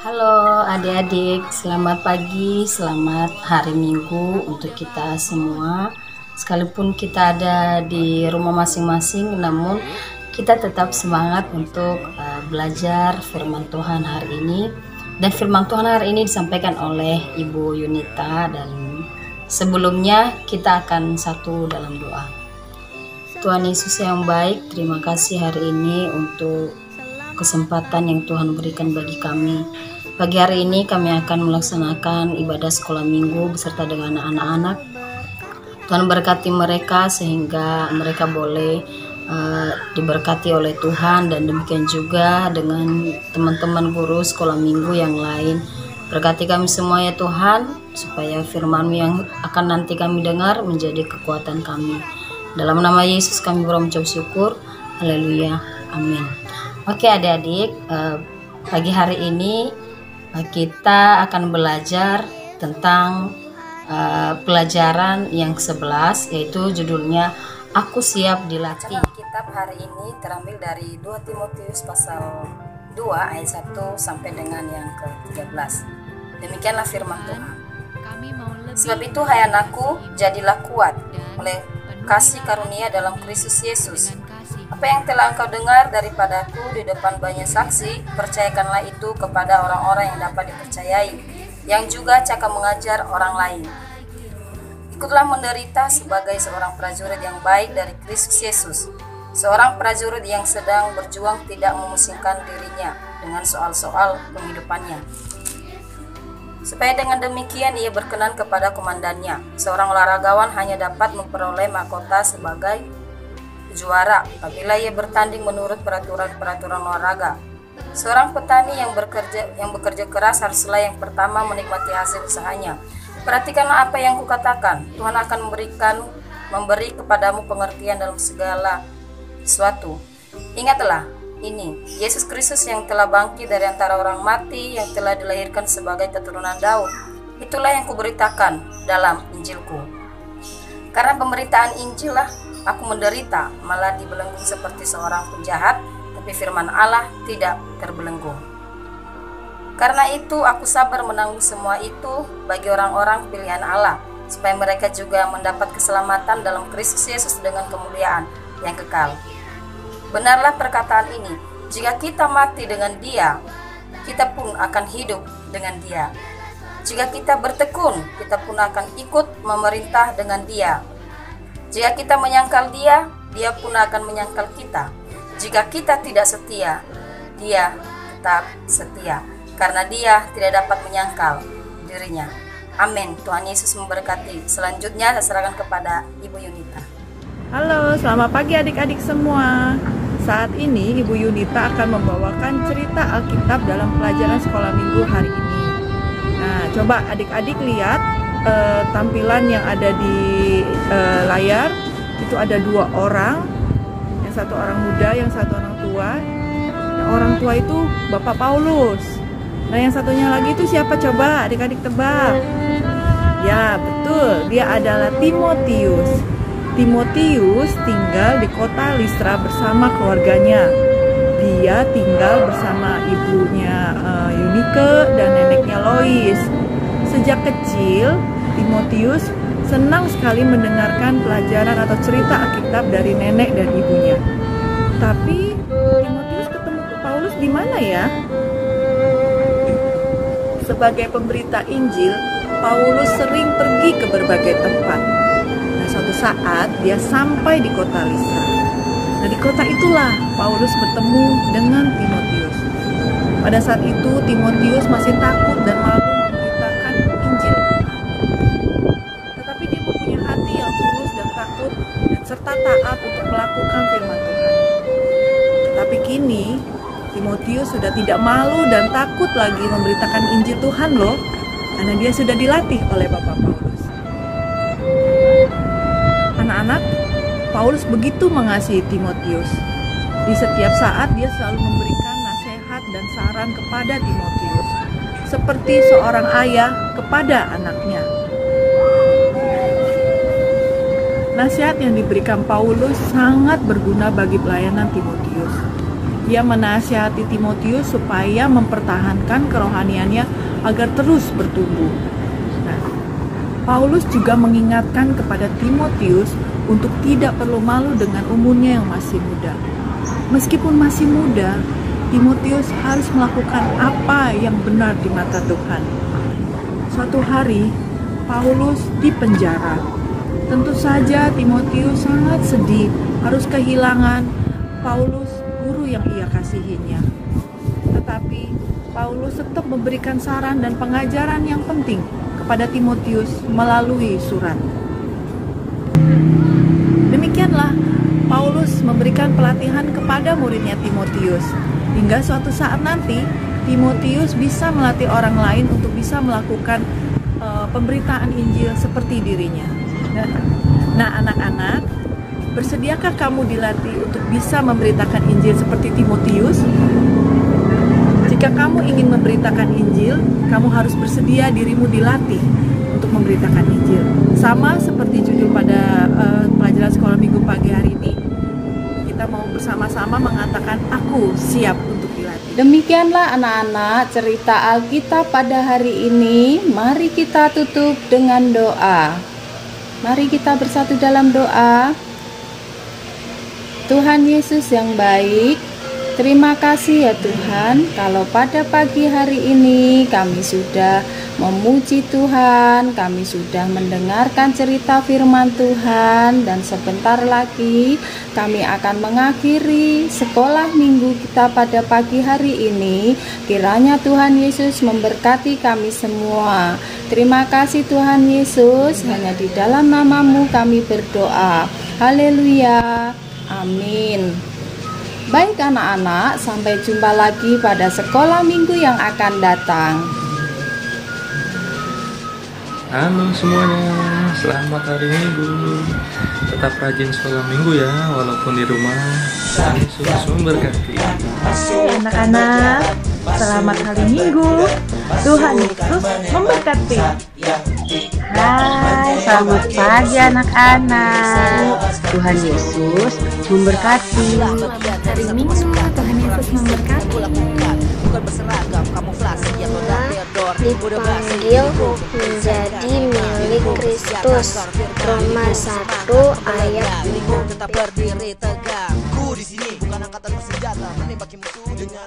Halo adik-adik, selamat pagi, selamat hari Minggu untuk kita semua. Sekalipun kita ada di rumah masing-masing, namun kita tetap semangat untuk belajar firman Tuhan hari ini. Dan firman Tuhan hari ini disampaikan oleh Ibu Yunita, dan sebelumnya kita akan satu dalam doa. Tuhan Yesus yang baik, terima kasih hari ini untuk kesempatan yang Tuhan berikan bagi kami. Pagi hari ini kami akan melaksanakan ibadah sekolah minggu beserta dengan anak-anak. Tuhan berkati mereka sehingga mereka boleh diberkati oleh Tuhan, dan demikian juga dengan teman-teman guru sekolah minggu yang lain. Berkati kami semua ya Tuhan, supaya firman-Mu yang akan nanti kami dengar menjadi kekuatan kami. Dalam nama Yesus kami berucap syukur. Haleluya. Amin. Oke adik-adik, pagi hari ini kita akan belajar tentang pelajaran yang 11, yaitu judulnya Aku Siap Dilatih. Kitab hari ini terambil dari 2 Timotius pasal 2 ayat 1 sampai dengan yang ke-13. Demikianlah firman Tuhan. Sebab itu hai anakku, jadilah kuat oleh kasih karunia dalam Kristus Yesus. Apa yang telah engkau dengar daripadaku di depan banyak saksi, percayakanlah itu kepada orang-orang yang dapat dipercayai, yang juga cakap mengajar orang lain. Ikutlah menderita sebagai seorang prajurit yang baik dari Kristus Yesus, seorang prajurit yang sedang berjuang tidak memusingkan dirinya dengan soal-soal penghidupannya, supaya dengan demikian ia berkenan kepada komandannya. Seorang olahragawan hanya dapat memperoleh mahkota sebagai juara apabila ia bertanding menurut peraturan olahraga. Seorang petani yang bekerja keras haruslah yang pertama menikmati hasil usahanya. Perhatikanlah apa yang kukatakan. Tuhan akan memberi kepadamu pengertian dalam segala sesuatu. Ingatlah ini, Yesus Kristus yang telah bangkit dari antara orang mati, yang telah dilahirkan sebagai keturunan Daud. Itulah yang kuberitakan dalam Injilku. Karena pemberitaan Injil lah aku menderita, malah dibelenggu seperti seorang penjahat, tapi firman Allah tidak terbelenggu. Karena itu aku sabar menanggung semua itu bagi orang-orang pilihan Allah, supaya mereka juga mendapat keselamatan dalam Kristus Yesus dengan kemuliaan yang kekal. Benarlah perkataan ini, jika kita mati dengan Dia, kita pun akan hidup dengan Dia. Jika kita bertekun, kita pun akan ikut memerintah dengan Dia. Jika kita menyangkal Dia, Dia pun akan menyangkal kita. Jika kita tidak setia, Dia tetap setia, karena Dia tidak dapat menyangkal dirinya. Amin. Tuhan Yesus memberkati. Selanjutnya saya serahkan kepada Ibu Yunita. Halo, selamat pagi adik-adik semua. Saat ini Ibu Yunita akan membawakan cerita Alkitab dalam pelajaran sekolah minggu hari ini. Nah, coba adik-adik lihat tampilan yang ada di layar. Itu ada 2 orang, yang satu orang muda, yang satu orang tua. Yang orang tua itu Bapak Paulus. Nah, yang satunya lagi itu siapa, coba adik-adik tebak? Ya, betul, dia adalah Timotius. Timotius tinggal di kota Listra bersama keluarganya. Dia tinggal bersama ibunya Eunike dan neneknya Lois. Sejak kecil, Timotius senang sekali mendengarkan pelajaran atau cerita Alkitab dari nenek dan ibunya. Tapi Timotius ketemu Paulus di mana ya? Sebagai pemberita Injil, Paulus sering pergi ke berbagai tempat. Nah, suatu saat dia sampai di kota Listra. Nah, di kota itulah Paulus bertemu dengan Timotius. Pada saat itu Timotius masih takut dan malu memberitakan Injil. Tetapi dia mempunyai hati yang tulus dan takut dan serta taat untuk melakukan firman Tuhan. Tetapi kini Timotius sudah tidak malu dan takut lagi memberitakan Injil Tuhan loh, karena dia sudah dilatih oleh Bapak Paulus. Anak-anak, Paulus begitu mengasihi Timotius. Di setiap saat dia selalu memberikan nasihat dan saran kepada Timotius, seperti seorang ayah kepada anaknya. Nasihat yang diberikan Paulus sangat berguna bagi pelayanan Timotius. Dia menasihati Timotius supaya mempertahankan kerohaniannya agar terus bertumbuh. Nah, Paulus juga mengingatkan kepada Timotius untuk tidak perlu malu dengan umurnya yang masih muda. Meskipun masih muda, Timotius harus melakukan apa yang benar di mata Tuhan. Suatu hari, Paulus dipenjara. Tentu saja Timotius sangat sedih harus kehilangan Paulus, guru yang ia kasihinya. Tetapi Paulus tetap memberikan saran dan pengajaran yang penting kepada Timotius melalui surat. Demikianlah Paulus memberikan pelatihan kepada muridnya Timotius, hingga suatu saat nanti Timotius bisa melatih orang lain untuk bisa melakukan pemberitaan Injil seperti dirinya. Nah, anak-anak, bersediakah kamu dilatih untuk bisa memberitakan Injil seperti Timotius? Jika kamu ingin memberitakan Injil, kamu harus bersedia dirimu dilatih untuk memberitakan Injil. Sama seperti judul pada pelajaran sekolah minggu pagi hari ini. Kita mau bersama-sama mengatakan, aku siap untuk dilatih. Demikianlah anak-anak cerita Alkitab pada hari ini. Mari kita tutup dengan doa. Mari kita bersatu dalam doa. Tuhan Yesus yang baik, terima kasih ya Tuhan, kalau pada pagi hari ini kami sudah memuji Tuhan, kami sudah mendengarkan cerita firman Tuhan, dan sebentar lagi kami akan mengakhiri sekolah minggu kita pada pagi hari ini. Kiranya Tuhan Yesus memberkati kami semua. Terima kasih Tuhan Yesus, hanya di dalam nama-Mu kami berdoa. Haleluya. Amin. Baik anak-anak, sampai jumpa lagi pada sekolah minggu yang akan datang. Halo semuanya, selamat hari Minggu. Tetap rajin sekolah minggu ya, walaupun di rumah. Tuhan Yesus memberkati. Hai anak-anak, selamat hari Minggu. Tuhan Yesus memberkati. Hai, selamat pagi anak-anak. Tuhan Yesus memberkati. Hari Minggu, Tuhan Yesus memberkati. Dipanggil menjadi milik Kristus. Roma 1 ayat 5. Tetap berdiri tegak. Ku di sini bukan angkatan bersenjata menembaki musuh dengan